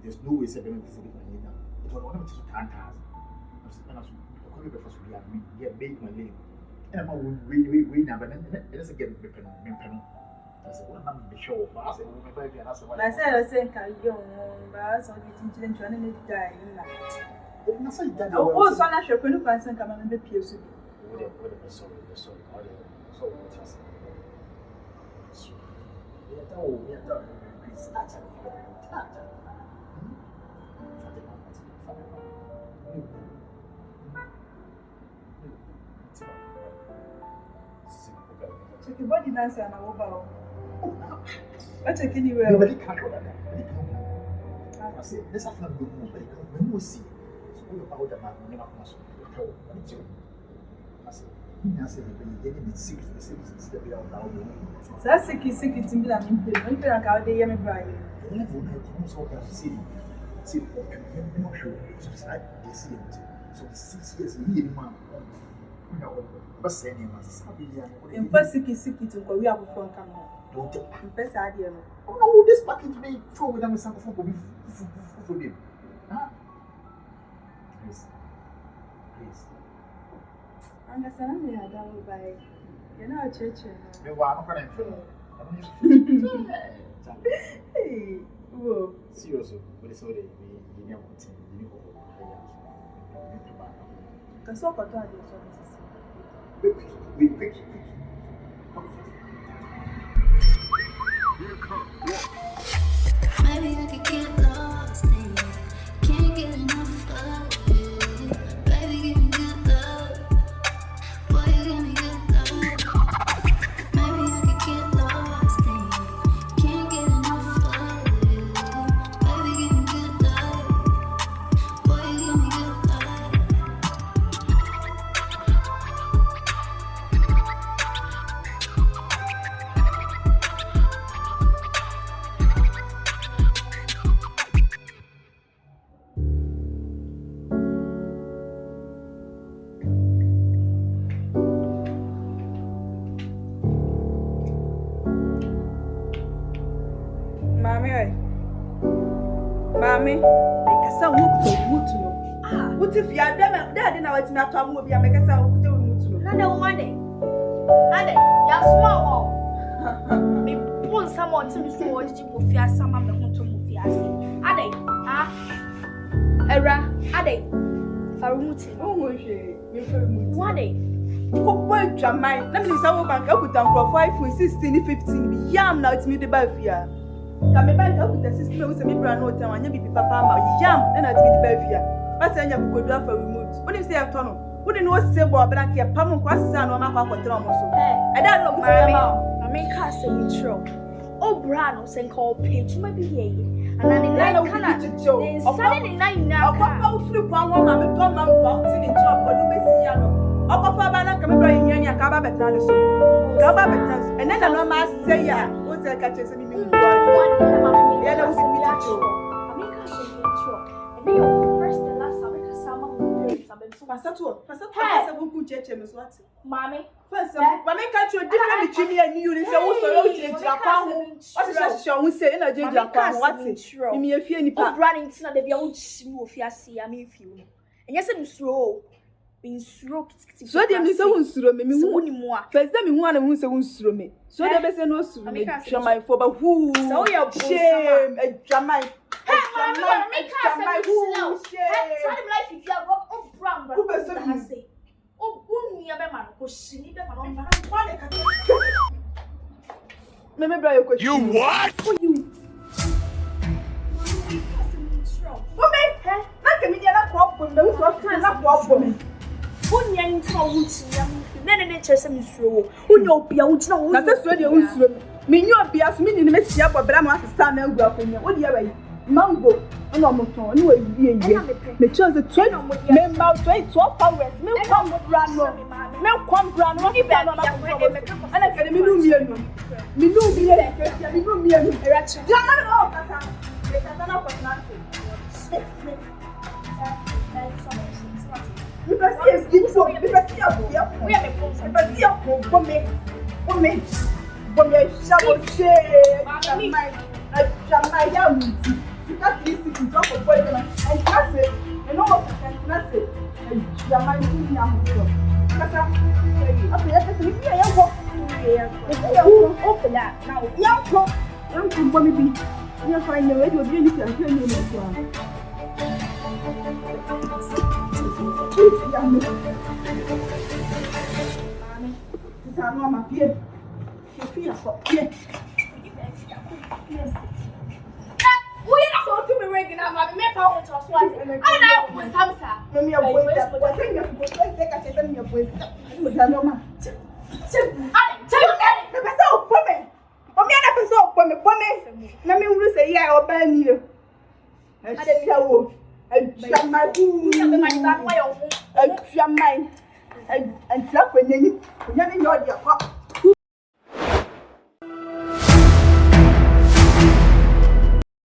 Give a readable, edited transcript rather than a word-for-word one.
There's no way to be able to see it. It was one of the 10,000. I make my name. And I'm we never let's get the pen. I said, well, I'm the show. I said, I said, I said, but so the teaching to an die. Oh, so I should couldn't find some common in the pews. Sorry. Check your body dance and I will bow. I check anywhere. Nobody can't go there. I say, let's have a good move. When we see, so we about the man, never must tell what you. I say, I say, you're getting it sick, the bill out. So that's sick to me. I mean, don't feel like I'll be a bride. I never know so that see, what you not sure. So it's like they see it. So 6 years, he man. But saying, in first sick to go, we have a phone camera. Don't take best idea. Oh, this package may throw with them something for them. Please. Understand me, I don't buy. You're not a church. You are not hey, whoa. Seriously, but it's already you never want you can talk about that. Quick. Maybe I could get lost in you. Can't get enough of you. Baby, give me good love. Boy, you give me good love. Maybe I could get lost in you. Can't get enough of you. Baby, give me good love. Boy, you give me good love. Mommy, make a sound no. What if you are there? Then I was not to move. You make a sound no. No money. Ade, ya small. Me pon someone to me so what you go fear some am me to move fear. Ade, Era, Ade. Farumuti. Oh, you farumuti. What ade? What Jamai? Let me say what bank up with them for 5, 16, 15. Yam now it's me the bafia. Come back up with the system with me brand no time and you be papa ma yam and it's me the bafia. What's say you go do for remote? What do you say after no? What do you know say about black here? Pam kwasi say no ma kwa kwatra mo so. I don't know my ma me ka say intro. O bra no say call page ma be here. And then like kana. Sunday night na. Okwa free kwa one ma me don man go tin in job but no be see ya no. Okwa fa ba na ka me bra yin yan ka ba betra no so. Ka ba betra. And then no ma say ya. O say ka chese me me go. Yeah, no see me that show. I me ka say intro. And then your first and last I make sama mo dey sabe so. Pastor go ku cheche me so ati. Mami. First, mama catch you different between me and you. Say wo so you dey Japan. What is show we say na dey Japan. What is? Me e fie nipa. O brand ntina dey bia wo chimi wo fie ase ya me fie wo. Enye se nsuo. Been stroke. So they me say unsuro me hu ni mo a. First time hu na me hu say unsuro me. So they be say no suro me. Jamai for ba hu. So you shame. Jamai. Jamai who shame. Tell him life if you are up brown but I say. Oh, uni abe man ko shini be man on man. Me bra your question. You what? For you. Woman, na kemi dia na ko bo me so kan na ko bo me. Unya ntima wuchi ya mu. Ne chese mi suro. Unya obia wuchi na wo. Na se so dia unsuro me. Me nyu obia so me ni me sia bo bra ma asesa na agu akonya. Wo dia bayi. Mango. Ono mo ton. Ni wo wie wie. Me chose 20 me ma 12 hours. Me come bra no. Me come bra no. Ni bra no na ko. Ana kede me nu mienu. Me nu mienu. Me nu mienu. Erachi. Ya na no kasa. Me kasa na ko na. Me pasi esquivo, me pasi a boia. We are me pose. Me pasi a come. Chamo che. Jamais ya muti. Fica triste com troco coisa na. Aí case. Eu não vou ficar nesse. Jamais não muito. Casa. Assim, é que me ia eu vou. Eu vou lá. Não, eu vou. Eu vou me vir. Eu vou ainda eu vou vir ali para ver no Tá numa pia. Que filha só. Pia. We are so to be ringing up my me found to us what. I know with Hamsa. Me minha boia. Você minha boia. Você quer que minha boia. Não dá não mais. A pessoa come. Come a pessoa come. Na me uru sei é obani. É chawo. É chamai. É chamai. É trap neni. Nani nyodi akwa.